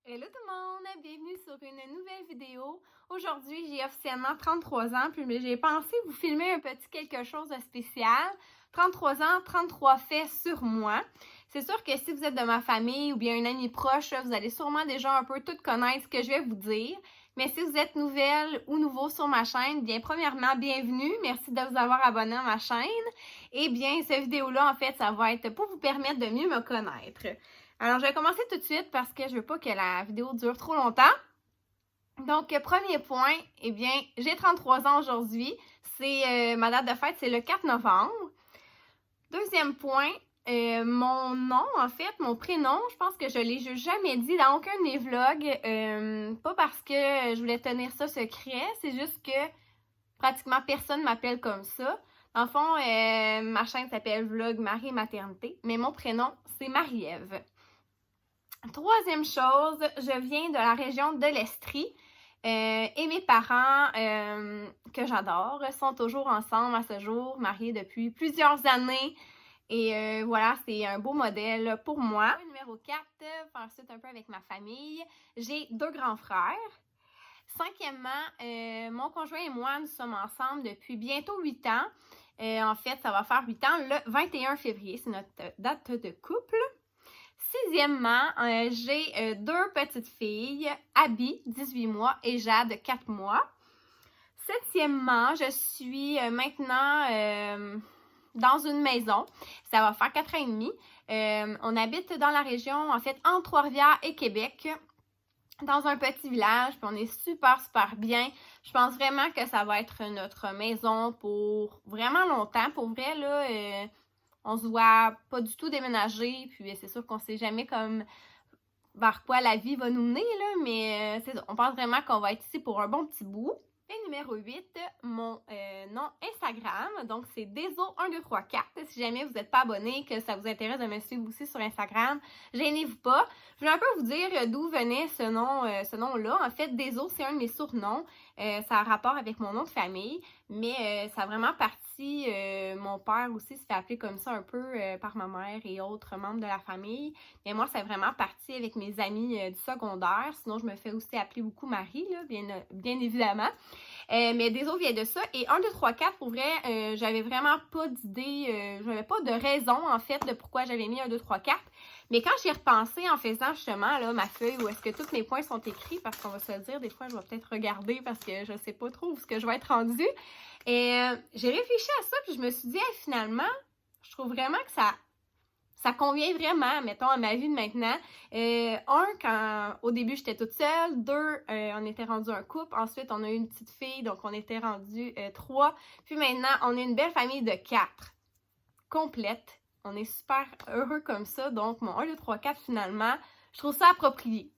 Hello tout le monde, bienvenue sur une nouvelle vidéo. Aujourd'hui, j'ai officiellement 33 ans, puis j'ai pensé vous filmer un petit quelque chose de spécial. 33 ans, 33 faits sur moi. C'est sûr que si vous êtes de ma famille ou bien une amie proche, vous allez sûrement déjà un peu tout connaître ce que je vais vous dire. Mais si vous êtes nouvelle ou nouveau sur ma chaîne, bien premièrement, bienvenue. Merci de vous avoir abonné à ma chaîne. Et bien, cette vidéo-là, en fait, ça va être pour vous permettre de mieux me connaître. Alors, je vais commencer tout de suite parce que je veux pas que la vidéo dure trop longtemps. Donc, premier point, eh bien, j'ai 33 ans aujourd'hui. C'est ma date de fête, c'est le 4 novembre. Deuxième point, mon nom, en fait, mon prénom, je pense que je l'ai jamais dit dans aucun de mes vlogs. Pas parce que je voulais tenir ça secret, c'est juste que pratiquement personne m'appelle comme ça. Dans le fond, ma chaîne s'appelle Vlog Marie Maternité, mais mon prénom, c'est Marie-Ève. Troisième chose, je viens de la région de l'Estrie et mes parents, que j'adore, sont toujours ensemble à ce jour, mariés depuis plusieurs années. Et voilà, c'est un beau modèle pour moi. Numéro 4, faire suite un peu avec ma famille. J'ai 2 grands frères. Cinquièmement, mon conjoint et moi, nous sommes ensemble depuis bientôt 8 ans. En fait, ça va faire 8 ans le 21 février, c'est notre date de couple. Sixièmement, j'ai 2 petites filles, Abby, 18 mois, et Jade, 4 mois. Septièmement, je suis maintenant dans une maison. Ça va faire 4 ans et demi. On habite dans la région, en fait, entre Trois-Rivières et Québec, dans un petit village, puis on est super bien. Je pense vraiment que ça va être notre maison pour vraiment longtemps. Pour vrai, là, on se voit pas du tout déménager, puis c'est sûr qu'on sait jamais comme vers quoi la vie va nous mener, là, mais on pense vraiment qu'on va être ici pour un bon petit bout. Et numéro 8, mon nom Instagram, donc c'est Deso1234. Si jamais vous n'êtes pas abonné, que ça vous intéresse de me suivre aussi sur Instagram, gênez-vous pas. Je voulais un peu vous dire d'où venait ce nom-là. En fait, Deso, c'est un de mes surnoms. Ça a rapport avec mon nom de famille, mais ça a vraiment parti. Mon père aussi se fait appeler comme ça un peu par ma mère et autres membres de la famille. Mais moi, c'est vraiment parti avec mes amis du secondaire. Sinon, je me fais aussi appeler beaucoup Marie, là, bien évidemment. Mais des autres vient de ça. Et 1, 2, 3, 4, pour vrai, j'avais vraiment pas d'idée, j'avais pas de raison, en fait, de pourquoi j'avais mis 1, 2, 3, 4. Mais quand j'y ai repensé en faisant justement là, ma feuille où est-ce que tous mes points sont écrits, parce qu'on va se le dire, des fois, je vais peut-être regarder parce que je sais pas trop où ce que je vais être rendue. Et j'ai réfléchi à ça, puis je me suis dit, hey, finalement, je trouve vraiment que ça convient vraiment, mettons, à ma vie de maintenant. Quand au début, j'étais toute seule. 2, on était rendu un couple. Ensuite, on a eu une petite fille, donc on était rendu 3. Puis maintenant, on est une belle famille de 4. Complète. On est super heureux comme ça. Donc, mon 1, 2, 3, 4, finalement, je trouve ça approprié.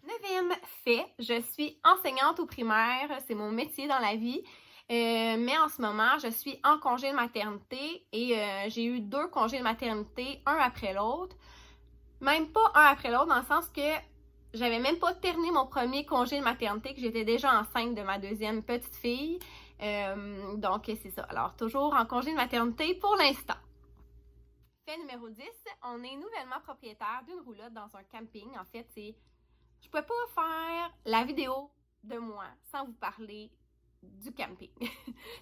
9e fait, je suis enseignante au primaire. C'est mon métier dans la vie. Mais en ce moment, je suis en congé de maternité et j'ai eu 2 congés de maternité, un après l'autre. Même pas un après l'autre, dans le sens que j'avais même pas terminé mon premier congé de maternité, que j'étais déjà enceinte de ma 2e petite fille. Donc, c'est ça. Alors, toujours en congé de maternité pour l'instant. Fait numéro 10, on est nouvellement propriétaire d'une roulotte dans un camping. En fait, je pouvais pas faire la vidéo de moi sans vous parler du camping.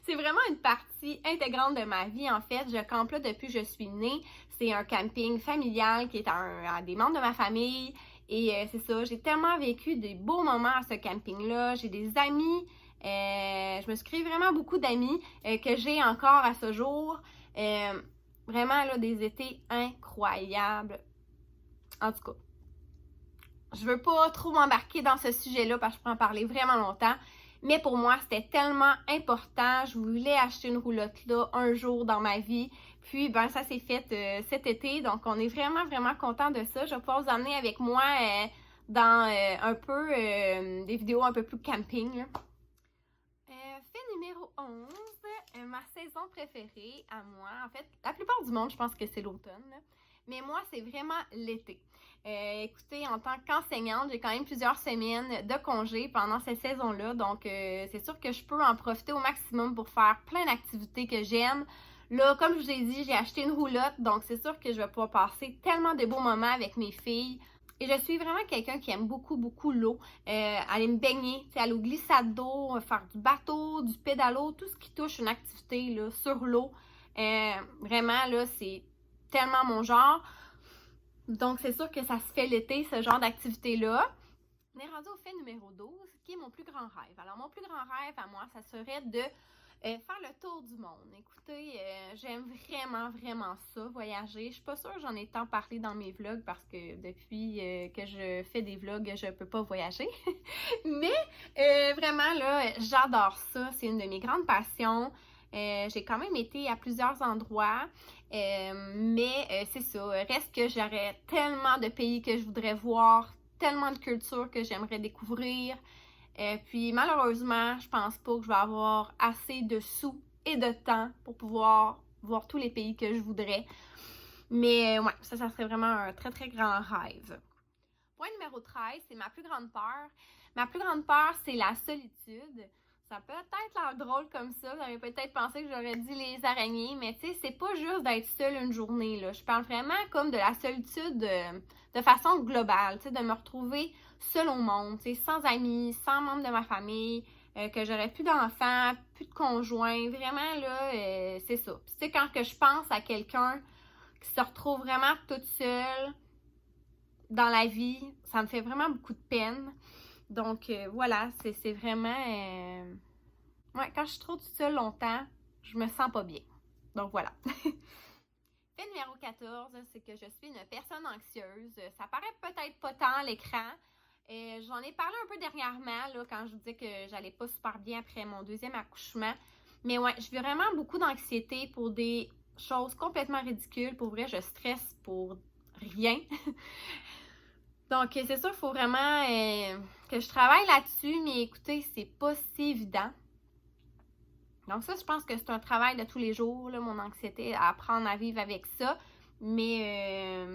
C'est vraiment une partie intégrante de ma vie, en fait. Je campe là depuis que je suis née. C'est un camping familial qui est à des membres de ma famille. Et c'est ça, j'ai tellement vécu des beaux moments à ce camping-là. J'ai des amis. Je me suis créé vraiment beaucoup d'amis que j'ai encore à ce jour. Vraiment, là, des étés incroyables. En tout cas, je veux pas trop m'embarquer dans ce sujet-là parce que je peux en parler vraiment longtemps. Mais pour moi, c'était tellement important. Je voulais acheter une roulotte là un jour dans ma vie. Puis, ben, ça s'est fait cet été. Donc, on est vraiment content de ça. Je vais pouvoir vous emmener avec moi dans un peu des vidéos un peu plus camping, là. Fait numéro 11, ma saison préférée à moi. En fait, la plupart du monde, je pense que c'est l'automne, là. Mais moi, c'est vraiment l'été. Écoutez, en tant qu'enseignante, j'ai quand même plusieurs semaines de congé pendant cette saison-là. Donc, c'est sûr que je peux en profiter au maximum pour faire plein d'activités que j'aime. Là, comme je vous ai dit, j'ai acheté une roulotte. Donc, c'est sûr que je vais pouvoir passer tellement de beaux moments avec mes filles. Et je suis vraiment quelqu'un qui aime beaucoup, beaucoup l'eau. Aller me baigner, aller au glissade d'eau, faire du bateau, du pédalo, tout ce qui touche une activité là, sur l'eau. Vraiment, là, c'est tellement mon genre. Donc, c'est sûr que ça se fait l'été, ce genre d'activité-là. On est rendu au fait numéro 12, qui est mon plus grand rêve. Alors, mon plus grand rêve à moi, ça serait de faire le tour du monde. Écoutez, j'aime vraiment, vraiment ça, voyager. Je suis pas sûre que j'en ai tant parlé dans mes vlogs parce que depuis que je fais des vlogs, je peux pas voyager. Mais vraiment, là, j'adore ça. C'est une de mes grandes passions. J'ai quand même été à plusieurs endroits, mais c'est ça. Reste que j'aurais tellement de pays que je voudrais voir, tellement de cultures que j'aimerais découvrir. Puis malheureusement, je pense pas que je vais avoir assez de sous et de temps pour pouvoir voir tous les pays que je voudrais. Mais ouais, ça serait vraiment un très très grand rêve. Point numéro 13, c'est ma plus grande peur. Ma plus grande peur, c'est la solitude. Ça peut être l'air drôle comme ça. Vous avez peut-être pensé que j'aurais dit les araignées, mais tu sais, c'est pas juste d'être seule une journée, là. Je parle vraiment comme de la solitude de façon globale, tu sais, de me retrouver seule au monde, tu sais, sans amis, sans membres de ma famille, que j'aurais plus d'enfants, plus de conjoints. Vraiment, là, c'est ça. Puis tu sais, quand que je pense à quelqu'un qui se retrouve vraiment toute seule dans la vie, ça me fait vraiment beaucoup de peine. Donc, voilà, c'est vraiment... ouais, quand je suis trop toute seule longtemps, je me sens pas bien. Donc, voilà. Fait numéro 14, c'est que je suis une personne anxieuse. Ça paraît peut-être pas tant à l'écran. J'en ai parlé un peu dernièrement, là, quand je vous disais que j'allais pas super bien après mon deuxième accouchement. Mais ouais, je vis vraiment beaucoup d'anxiété pour des choses complètement ridicules. Pour vrai, je stresse pour rien. Donc, c'est sûr, il faut vraiment que je travaille là-dessus, mais écoutez, c'est pas si évident. Donc ça, je pense que c'est un travail de tous les jours, là, mon anxiété, à apprendre à vivre avec ça. Mais,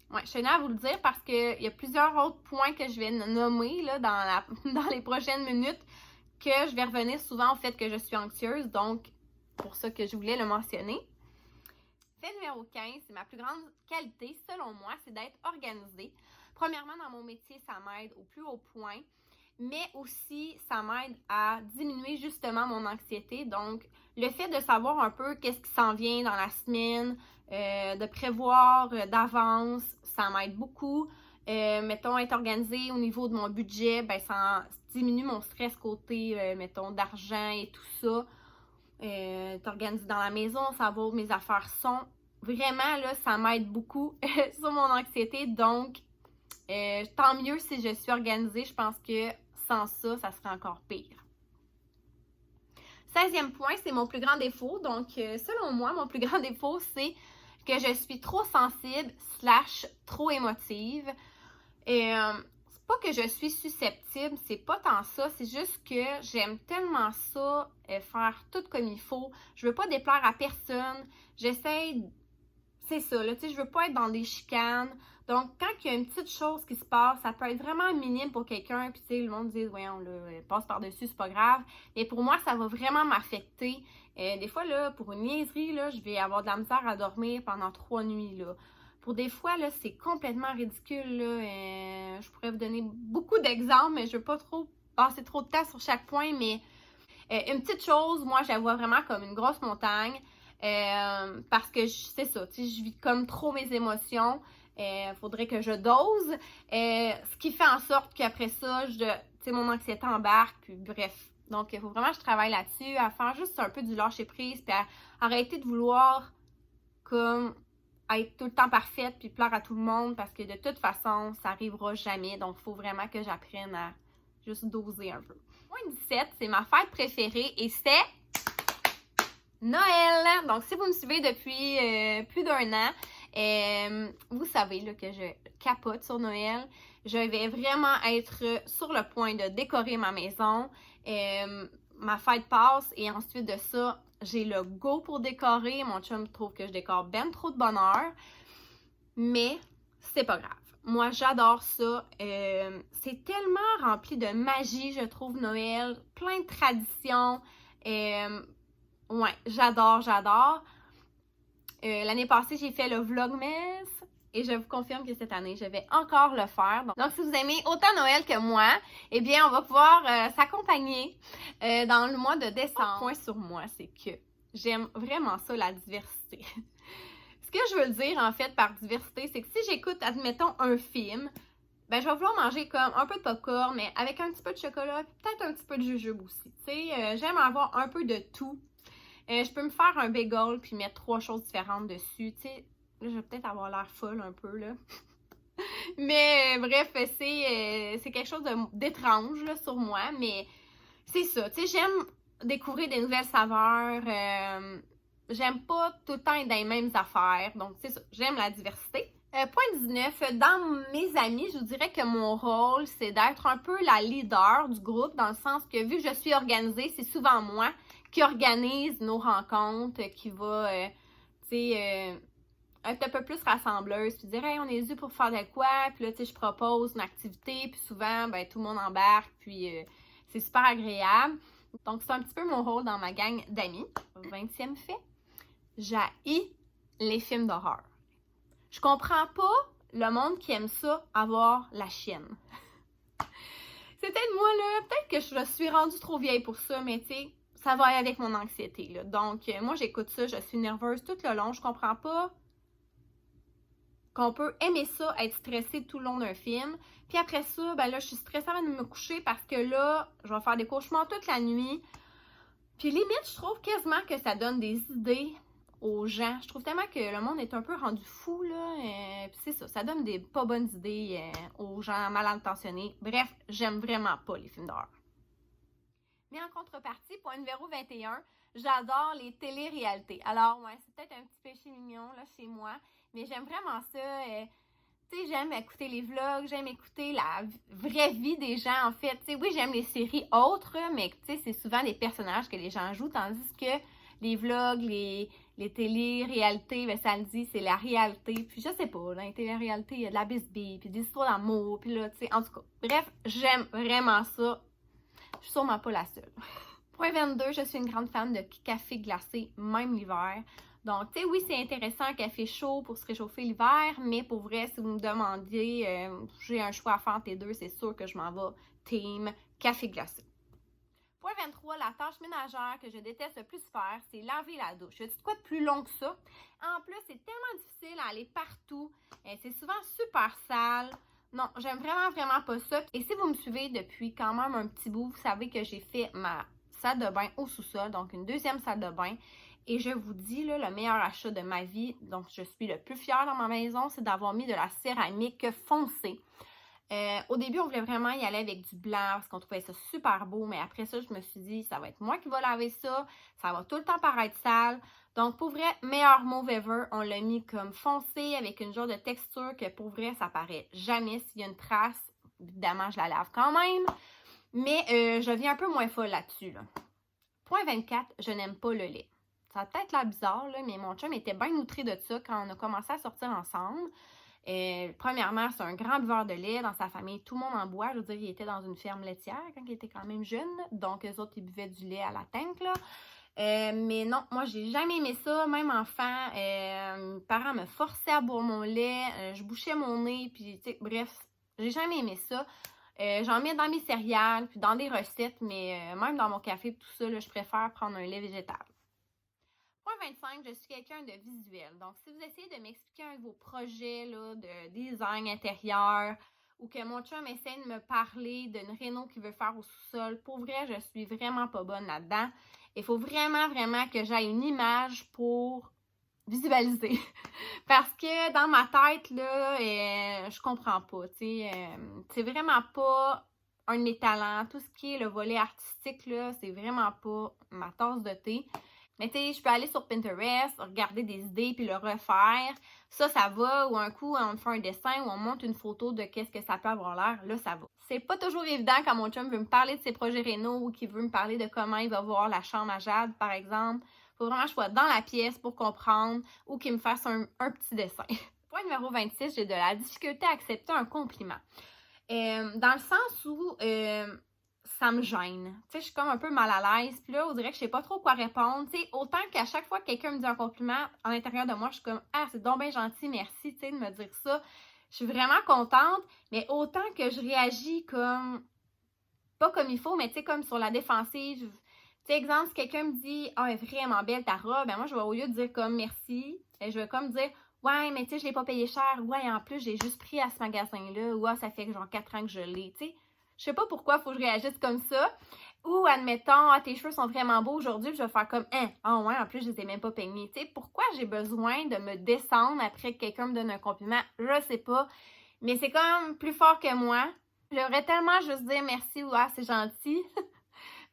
ouais, je tenais à vous le dire parce qu'il y a plusieurs autres points que je vais nommer là, dans les prochaines minutes, que je vais revenir souvent au fait que je suis anxieuse. Donc, pour ça que je voulais le mentionner. Fait numéro 15, c'est ma plus grande qualité, selon moi, c'est d'être organisée. Premièrement, dans mon métier, ça m'aide au plus haut point, mais aussi, ça m'aide à diminuer justement mon anxiété. Donc, le fait de savoir un peu qu'est-ce qui s'en vient dans la semaine, de prévoir d'avance, ça m'aide beaucoup. Mettons, être organisée au niveau de mon budget, ben ça diminue mon stress côté, mettons, d'argent et tout ça. T'organiser dans la maison, savoir où mes affaires sont. Vraiment, là, ça m'aide beaucoup sur mon anxiété. Donc, tant mieux si je suis organisée. Je pense que sans ça, ça serait encore pire. 16e point, c'est mon plus grand défaut. Donc, selon moi, mon plus grand défaut, c'est que je suis trop sensible / trop émotive. C'est pas que je suis susceptible, c'est pas tant ça, c'est juste que j'aime tellement ça, faire tout comme il faut. Je veux pas déplaire à personne. J'essaie, c'est ça, là, tu sais, je veux pas être dans des chicanes. Donc, quand il y a une petite chose qui se passe, ça peut être vraiment minime pour quelqu'un, puis tu sais, le monde dit, voyons, là, passe par-dessus, c'est pas grave. Mais pour moi, ça va vraiment m'affecter. Des fois, là, pour une niaiserie, là, je vais avoir de la misère à dormir pendant 3 nuits, là. Pour des fois, là, c'est complètement ridicule, là. Je pourrais vous donner beaucoup d'exemples, mais je veux pas trop passer trop de temps sur chaque point, mais une petite chose, moi, je la vois vraiment comme une grosse montagne, parce que c'est ça, tu sais, je vis comme trop mes émotions. Faudrait que je dose, ce qui fait en sorte qu'après ça, tu sais, mon anxiété embarque, puis bref. Donc, il faut vraiment que je travaille là-dessus, à faire juste un peu du lâcher-prise, puis à arrêter de vouloir comme être tout le temps parfaite, puis plaire à tout le monde, parce que de toute façon, ça arrivera jamais. Donc, il faut vraiment que j'apprenne à juste doser un peu. Point 17, c'est ma fête préférée, et c'est Noël! Donc, si vous me suivez depuis plus d'1 an, vous savez là, que je capote sur Noël. Je vais vraiment être sur le point de décorer ma maison. Ma fête passe et ensuite de ça, j'ai le go pour décorer. Mon chum trouve que je décore ben trop de bonheur. Mais c'est pas grave. Moi, j'adore ça. C'est tellement rempli de magie, je trouve, Noël. Plein de traditions. Ouais, j'adore. L'année passée, j'ai fait le Vlogmas et je vous confirme que cette année, je vais encore le faire. Donc, si vous aimez autant Noël que moi, eh bien, on va pouvoir s'accompagner dans le mois de décembre. Point sur moi, c'est que j'aime vraiment ça, la diversité. Ce que je veux dire, en fait, par diversité, c'est que si j'écoute, admettons, un film, ben, je vais vouloir manger comme un peu de popcorn, mais avec un petit peu de chocolat, puis peut-être un petit peu de jujube aussi. Tu sais, j'aime avoir un peu de tout. Je peux me faire un bagel puis mettre 3 choses différentes dessus. Tu sais, là, je vais peut-être avoir l'air folle un peu, là. Mais bref, c'est quelque chose d'étrange là, sur moi, mais c'est ça. Tu sais, j'aime découvrir des nouvelles saveurs. J'aime pas tout le temps être dans les mêmes affaires. Donc, c'est ça. J'aime la diversité. Point 19. Dans mes amis, je vous dirais que mon rôle, c'est d'être un peu la leader du groupe, dans le sens que vu que je suis organisée, c'est souvent moi qui organise nos rencontres, qui va, tu sais, être un peu plus rassembleuse, puis dire, hey, on est dû pour faire de quoi, puis là, tu sais, je propose une activité, puis souvent, ben, tout le monde embarque, puis c'est super agréable. Donc, c'est un petit peu mon rôle dans ma gang d'amis. 20e fait, j'haïs les films d'horreur. Je comprends pas le monde qui aime ça, avoir la chienne. C'est peut-être moi, là, peut-être que je suis rendue trop vieille pour ça, mais tu sais, ça va avec mon anxiété, là. Donc, moi, j'écoute ça, je suis nerveuse tout le long, je comprends pas qu'on peut aimer ça, être stressé tout le long d'un film. Puis après ça, ben là, je suis stressée avant de me coucher parce que là, je vais faire des cauchemars toute la nuit. Puis limite, je trouve quasiment que ça donne des idées aux gens. Je trouve tellement que le monde est un peu rendu fou, là. Puis c'est ça, ça donne des pas bonnes idées aux gens mal intentionnés. Bref, j'aime vraiment pas les films d'horreur. Mais en contrepartie, point numéro 21, j'adore les télé-réalités. Alors, ouais, c'est peut-être un petit péché mignon, là, chez moi, mais j'aime vraiment ça. Tu sais, j'aime écouter les vlogs, j'aime écouter la vraie vie des gens, en fait. Tu sais, oui, j'aime les séries autres, mais tu sais, c'est souvent des personnages que les gens jouent, tandis que les vlogs, les télé-réalités, ben, ça le dit, c'est la réalité. Puis je sais pas, dans les télé-réalités, il y a de la bisbille, puis des histoires d'amour, puis là, tu sais, en tout cas. Bref, j'aime vraiment ça. Je suis sûrement pas la seule. Point 22, je suis une grande fan de café glacé, même l'hiver. Donc, tu sais, oui, c'est intéressant, un café chaud pour se réchauffer l'hiver, mais pour vrai, si vous me demandiez, j'ai un choix à faire entre les deux, c'est sûr que je m'en vais team café glacé. Point 23, la tâche ménagère que je déteste le plus faire, c'est laver la douche. Je dis quoi de plus long que ça? En plus, c'est tellement difficile à aller partout. C'est souvent super sale. Non, j'aime vraiment pas ça. Et si vous me suivez depuis quand même un petit bout, vous savez que j'ai fait ma salle de bain au sous-sol, donc une deuxième salle de bain. Et je vous dis, là, le meilleur achat de ma vie, donc je suis le plus fière dans ma maison, c'est d'avoir mis de la céramique foncée. Au début, on voulait vraiment y aller avec du blanc parce qu'on trouvait ça super beau, mais après ça, je me suis dit, ça va être moi qui va laver ça, ça va tout le temps paraître sale. Donc, pour vrai, meilleur move ever, on l'a mis comme foncé avec une genre de texture que pour vrai, ça paraît jamais. S'il y a une trace, évidemment, je la lave quand même, mais je viens un peu moins folle là-dessus. Là. Point 24, je n'aime pas le lait. Ça a peut-être l'air bizarre, là, mais mon chum était bien outré de ça quand on a commencé à sortir ensemble. Premièrement, c'est un grand buveur de lait dans sa famille. Tout le monde en boit. Je veux dire, il était dans une ferme laitière quand il était quand même jeune. Donc, eux autres, ils buvaient du lait à la tank, là. Mais non, moi, j'ai jamais aimé ça. Même enfant, mes parents me forçaient à boire mon lait. Je bouchais mon nez. Puis, tu sais, bref, j'ai jamais aimé ça. J'en mets dans mes céréales, puis dans des recettes. Mais même dans mon café, tout ça, là, je préfère prendre un lait végétal. Point 25, je suis quelqu'un de visuel. Donc, si vous essayez de m'expliquer un de vos projets là, de design intérieur ou que mon chum essaie de me parler d'une réno qu'il veut faire au sous-sol, pour vrai, je suis vraiment pas bonne là-dedans. Il faut vraiment que j'aie une image pour visualiser. Parce que dans ma tête, là, je comprends pas. C'est vraiment pas un de mes talents. Tout ce qui est le volet artistique, là, c'est vraiment pas ma tasse de thé. Mais tu sais, je peux aller sur Pinterest, regarder des idées puis le refaire. Ça va. Ou un coup, on fait un dessin ou on monte une photo de qu'est-ce que ça peut avoir l'air. Là, ça va. C'est pas toujours évident quand mon chum veut me parler de ses projets rénaux ou qu'il veut me parler de comment il va voir la chambre à Jade, par exemple. Faut vraiment que je sois dans la pièce pour comprendre ou qu'il me fasse un petit dessin. Point numéro 26, j'ai de la difficulté à accepter un compliment. Dans le sens où ça me gêne. Tu sais, je suis comme un peu mal à l'aise. Puis là, on dirait que je sais pas trop quoi répondre. Tu sais, autant qu'à chaque fois que quelqu'un me dit un compliment, à l'intérieur de moi, je suis comme, ah, c'est donc bien gentil, merci, tu sais, de me dire ça. Je suis vraiment contente, mais autant que je réagis comme, pas comme il faut, mais tu sais, comme sur la défensive. Tu sais, exemple, si quelqu'un me dit, ah, elle est vraiment belle ta robe, ben moi, je vais au lieu de dire comme merci, je vais comme dire, ouais, mais tu sais, je l'ai pas payé cher. Ouais, en plus, j'ai juste pris à ce magasin-là. Ouais, ça fait genre 4 ans que je l'ai. Tu sais, je sais pas pourquoi il faut que je réagisse comme ça. Ou, admettons, ah, tes cheveux sont vraiment beaux aujourd'hui. Puis je vais faire comme, hein, ah ouais, en plus, je les ai même pas peignés. Tu sais, pourquoi j'ai besoin de me descendre après que quelqu'un me donne un compliment? Je sais pas. Mais c'est comme plus fort que moi. J'aimerais tellement juste dire merci ou ah, c'est gentil.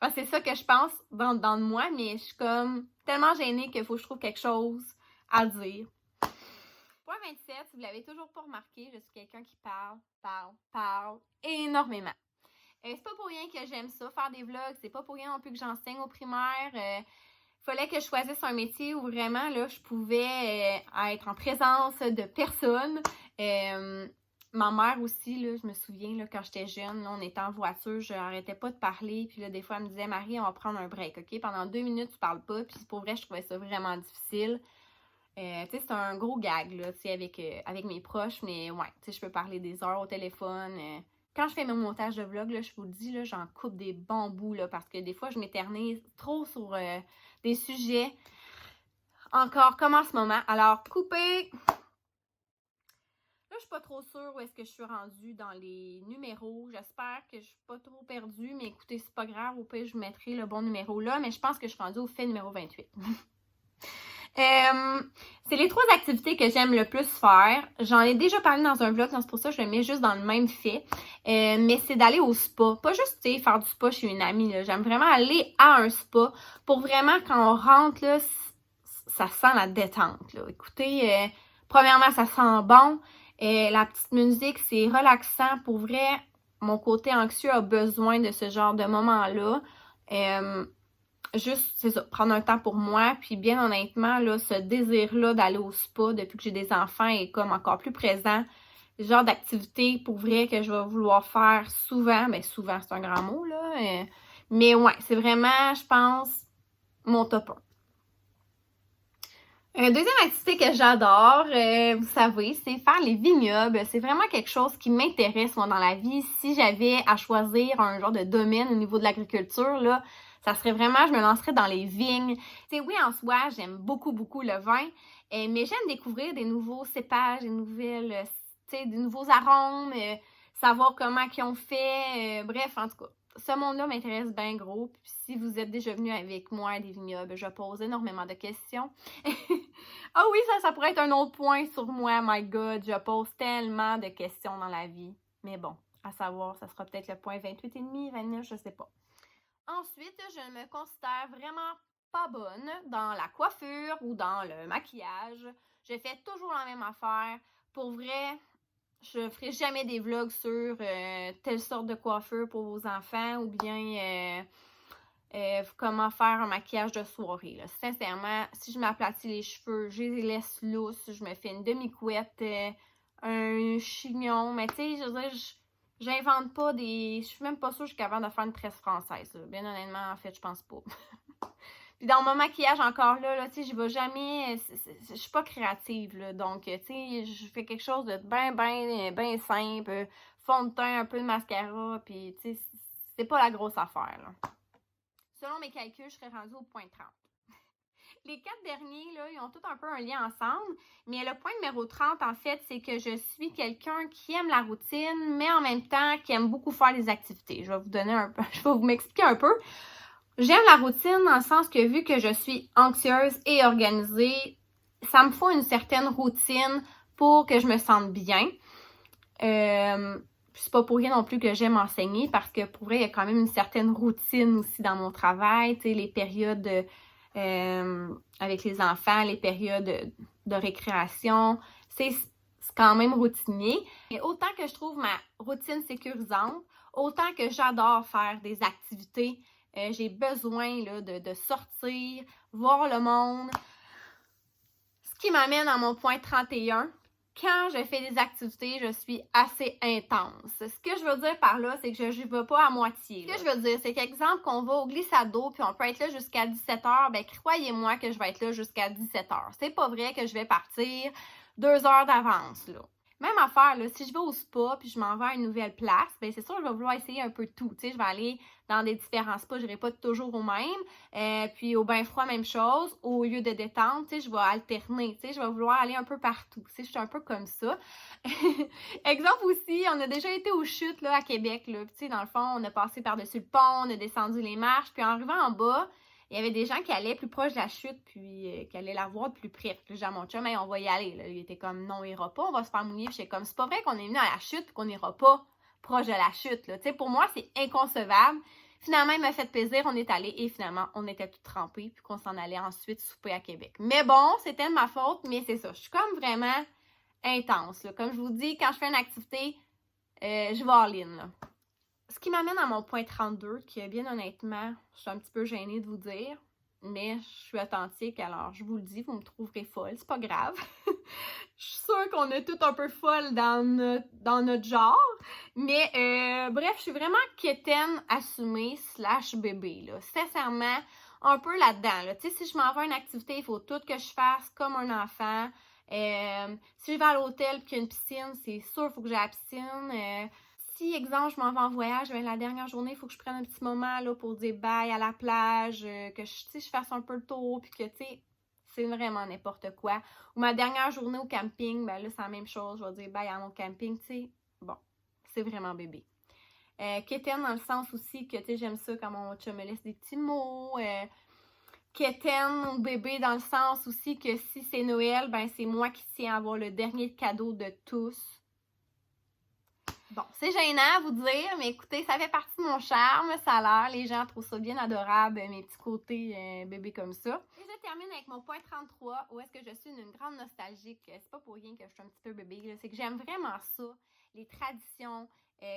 Enfin, c'est ça que je pense dans moi, mais je suis comme tellement gênée qu'il faut que je trouve quelque chose à dire. Point 27, si vous l'avez toujours pas remarqué, je suis quelqu'un qui parle énormément. C'est pas pour rien que j'aime ça, faire des vlogs, c'est pas pour rien non plus que j'enseigne au primaire. Fallait que je choisisse un métier où vraiment là, je pouvais être en présence de personnes. Ma mère aussi, là, je me souviens, là, quand j'étais jeune, là, on était en voiture, je n'arrêtais pas de parler. Puis là, des fois, elle me disait, Marie, on va prendre un break, OK? Pendant 2 minutes, tu parles pas. Puis pour vrai, je trouvais ça vraiment difficile. Tu sais, c'est un gros gag, là, tu sais, avec mes proches. Mais ouais, tu sais, je peux parler des heures au téléphone. Quand je fais mon montage de vlog, là, je vous le dis, là, j'en coupe des bons bouts, là, parce que des fois, je m'éternise trop sur des sujets. Encore comme en ce moment. Alors, couper. Là, je suis pas trop sûre où est-ce que je suis rendue dans les numéros. J'espère que je suis pas trop perdue, mais écoutez, c'est pas grave. Au pire, je mettrai le bon numéro là, mais je pense que je suis rendue au fait numéro 28. C'est les 3 activités que j'aime le plus faire. J'en ai déjà parlé dans un vlog, donc c'est pour ça que je le mets juste dans le même fait. Mais c'est d'aller au spa. Pas juste, tu sais, faire du spa chez une amie. J'aime vraiment aller à un spa pour vraiment, quand on rentre, là, ça sent la détente. Là. Écoutez, premièrement, ça sent bon. La petite musique, c'est relaxant. Pour vrai, mon côté anxieux a besoin de ce genre de moment-là. Juste, c'est ça, prendre un temps pour moi. Puis bien honnêtement, là, ce désir-là d'aller au spa depuis que j'ai des enfants est comme encore plus présent. Le genre d'activité, pour vrai, que je vais vouloir faire souvent. Ben souvent, c'est un grand mot, là. Mais ouais, c'est vraiment, je pense, mon top 1. Deuxième activité que j'adore, vous savez, c'est faire les vignobles. C'est vraiment quelque chose qui m'intéresse, moi, dans la vie. Si j'avais à choisir un genre de domaine au niveau de l'agriculture, là, ça serait vraiment, je me lancerais dans les vignes. Tu sais, oui, en soi, j'aime beaucoup, beaucoup le vin, mais j'aime découvrir des nouveaux cépages, des nouvelles, tu sais, des nouveaux arômes, savoir comment ils ont fait. Bref, en tout cas, ce monde-là m'intéresse bien gros. Puis si vous êtes déjà venu avec moi à des vignobles, je pose énormément de questions. Ah oui, ça pourrait être un autre point sur moi. My God, je pose tellement de questions dans la vie. Mais bon, à savoir, ça sera peut-être le point 28,5, 29, je sais pas. Ensuite, je ne me considère vraiment pas bonne dans la coiffure ou dans le maquillage. Je fais toujours la même affaire. Pour vrai, je ferai jamais des vlogs sur telle sorte de coiffure pour vos enfants ou bien comment faire un maquillage de soirée. Là. Sincèrement, si je m'aplatis les cheveux, je les laisse lousses, je me fais une demi-couette, un chignon, mais tu sais, je veux dire, j'invente pas des... Je suis même pas sûre que je suis capable de faire une tresse française. Là. Bien honnêtement, en fait, je pense pas. Puis dans mon maquillage, encore là tu sais, je vais jamais... Je suis pas créative, là. Donc, tu sais, je fais quelque chose de bien simple. Fond de teint, un peu de mascara, puis tu sais, c'est pas la grosse affaire, là. Selon mes calculs, je serais rendue au point 30. Les 4 derniers, là, ils ont tous un peu un lien ensemble. Mais le point numéro 30, en fait, c'est que je suis quelqu'un qui aime la routine, mais en même temps, qui aime beaucoup faire des activités. Je vais vous donner un peu, je vais vous m'expliquer un peu. J'aime la routine dans le sens que vu que je suis anxieuse et organisée, ça me faut une certaine routine pour que je me sente bien. C'est pas pour rien non plus que j'aime enseigner parce que pour vrai, il y a quand même une certaine routine aussi dans mon travail. Tu sais, les périodes avec les enfants, les périodes de récréation, c'est quand même routinier. Et autant que je trouve ma routine sécurisante, autant que j'adore faire des activités, j'ai besoin là, de sortir, voir le monde. Ce qui m'amène à mon point 31. quand je fais des activités, je suis assez intense. Ce que je veux dire par là, c'est que je n'y vais pas à moitié. Ce que je veux dire, c'est qu'exemple, qu'on va au glissado puis on peut être là jusqu'à 17h, ben croyez-moi que je vais être là jusqu'à 17h. C'est pas vrai que je vais partir 2 heures d'avance, là. Même affaire, là, si je vais au spa puis je m'en vais à une nouvelle place, ben c'est sûr que je vais vouloir essayer un peu de tout. Tu sais, je vais aller dans des différents spas, je n'irai pas toujours au même. Puis au bain froid, même chose. Au lieu de détente, tu sais, je vais alterner. Tu sais, je vais vouloir aller un peu partout. Tu sais, je suis un peu comme ça. Exemple aussi, on a déjà été aux chutes là, à Québec. Là. Tu sais, dans le fond, on a passé par-dessus le pont, on a descendu les marches. Puis en arrivant en bas, il y avait des gens qui allaient plus proche de la chute, puis qui allaient la voir de plus près. Puis j'ai dit à mon chum, hey, on va y aller. Là. Il était comme, non, on ira pas, on va se faire mouiller. Puis j'étais comme, c'est pas vrai qu'on est venu à la chute, puis qu'on n'ira pas proche de la chute. Là. Tu sais, pour moi, c'est inconcevable. Finalement, il m'a fait plaisir, on est allé et finalement, on était tout trempés, puis qu'on s'en allait ensuite souper à Québec. Mais bon, c'était de ma faute, mais c'est ça. Je suis comme vraiment intense. Là. Comme je vous dis, quand je fais une activité, je vais all-in, là. Ce qui m'amène à mon point 32, qui, bien honnêtement, je suis un petit peu gênée de vous dire, mais je suis authentique, alors je vous le dis, vous me trouverez folle, c'est pas grave. Je suis sûre qu'on est toutes un peu folles dans notre genre, mais bref, je suis vraiment quétaine assumée / bébé, là. Sincèrement, un peu là-dedans, là. Tu sais, si je m'en vais à une activité, il faut tout que je fasse comme un enfant. Si je vais à l'hôtel et qu'il y a une piscine, c'est sûr qu'il faut que j'aille à la piscine. Si, exemple, je m'en vais en voyage, ben, la dernière journée, il faut que je prenne un petit moment là, pour dire bye à la plage, que je fasse un peu le tour, puis que, tu sais, c'est vraiment n'importe quoi. Ou ma dernière journée au camping, ben là, c'est la même chose, je vais dire bye à mon camping, tu sais. Bon, c'est vraiment bébé. Quétaine dans le sens aussi que, tu sais, j'aime ça quand mon chum me laisse des petits mots. Quétaine ou bébé dans le sens aussi que si c'est Noël, ben c'est moi qui tiens à avoir le dernier cadeau de tous. Bon, c'est gênant à vous dire, mais écoutez, ça fait partie de mon charme, ça a l'air. Les gens trouvent ça bien adorable, mes petits côtés bébés comme ça. Et je termine avec mon point 33, où est-ce que je suis une grande nostalgique. C'est pas pour rien que je suis un petit peu bébé, c'est que j'aime vraiment ça, les traditions,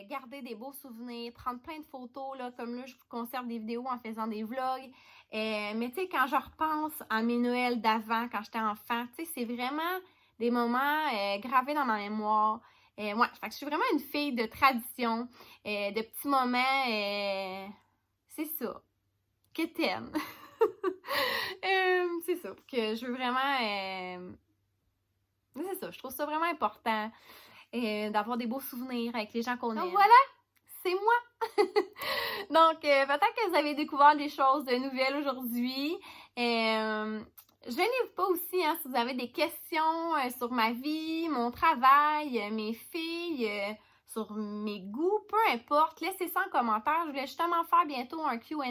garder des beaux souvenirs, prendre plein de photos, là, comme là, je vous conserve des vidéos en faisant des vlogs. Mais tu sais, quand je repense à mes Noëls d'avant, quand j'étais enfant, tu sais, c'est vraiment des moments gravés dans ma mémoire. Ouais, fait que je suis vraiment une fille de tradition, de petits moments, c'est ça, quétaine. C'est ça, que je veux vraiment, c'est ça, je trouve ça vraiment important d'avoir des beaux souvenirs avec les gens qu'on aime. Donc voilà, c'est moi! Donc, peut-être que vous avez découvert des choses de nouvelles aujourd'hui. Gênez-vous pas aussi hein, si vous avez des questions sur ma vie, mon travail, mes filles, sur mes goûts, peu importe. Laissez ça en commentaire. Je voulais justement faire bientôt un Q&A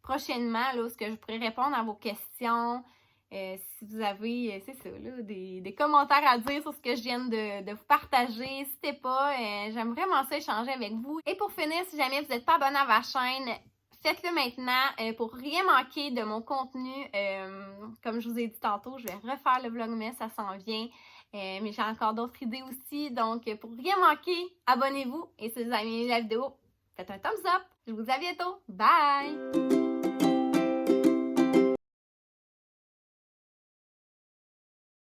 prochainement, là, où je pourrais répondre à vos questions. Si vous avez, c'est ça, là, des commentaires à dire sur ce que je viens de vous partager, n'hésitez pas. J'aime vraiment ça échanger avec vous. Et pour finir, si jamais vous n'êtes pas abonné à ma chaîne, faites-le maintenant pour rien manquer de mon contenu. Comme je vous ai dit tantôt, je vais refaire le vlogmas, ça s'en vient. Mais j'ai encore d'autres idées aussi. Donc, pour rien manquer, abonnez-vous. Et si vous avez aimé la vidéo, faites un thumbs up. Je vous dis à bientôt. Bye!